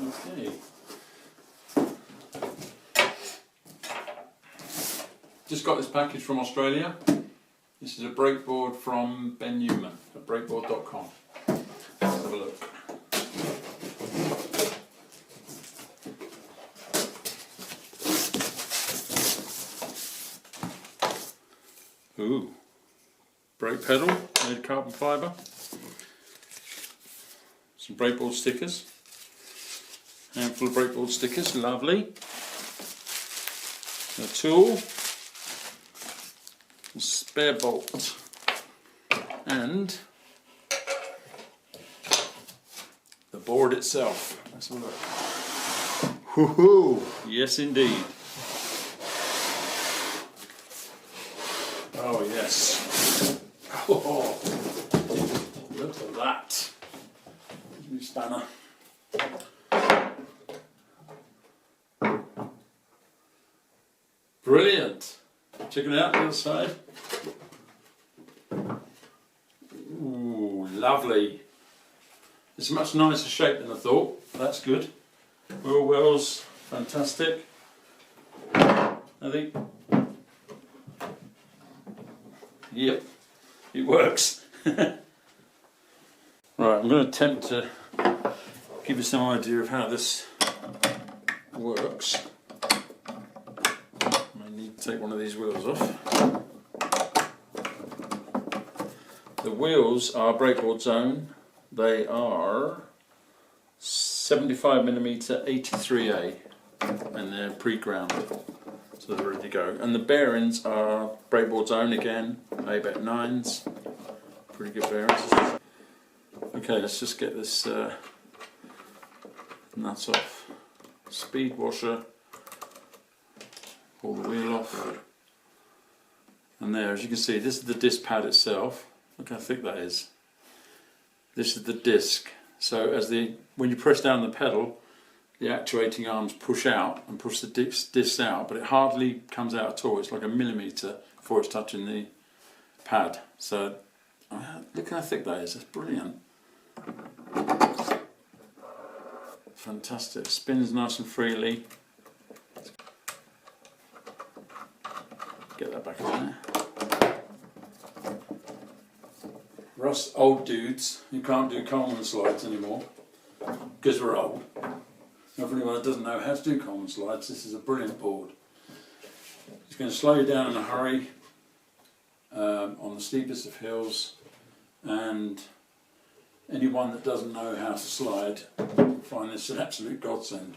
Okay. Just got this package from Australia. This is a Brakeboard from Ben Newman at Brakeboard.com. Let's have a look. Ooh, brake pedal made of carbon fibre. Some Brakeboard stickers. Handful of Brakeboard stickers, lovely. A tool. A spare bolt. And the board itself. Let's have a look. Woohoo! Yes, indeed. Oh, yes. Oh, look at that. New spanner. Brilliant. Check it out the other side. Ooh, lovely. It's a much nicer shape than I thought. That's good. Wheel wells, fantastic. I think. Yep, it works. Right, I'm going to attempt to give you some idea of how this works. I need to take one of these wheels off. The wheels are Brakeboard's own. They are 75mm 83A and they're pre-ground, so they're ready to go. And the bearings are Brakeboard's own again, A-Bet 9s, pretty good bearings. Okay, let's just get this nut off. Speed washer, pull the wheel off, and there, as you can see, this is the disc pad itself. Look how thick that is. This is the disc. So when you press down the pedal, the actuating arms push out and push the disc out, but it hardly comes out at all. It's like a millimetre before it's touching the pad. So look how thick that is. That's brilliant. Fantastic. Spins nice and freely. Get that back in there. For us old dudes, you can't do Coleman slides anymore because we're old. Now for anyone that doesn't know how to do Coleman slides, this is a brilliant board. It's going to slow you down in a hurry on the steepest of hills, and anyone that doesn't know how to slide will find this an absolute godsend.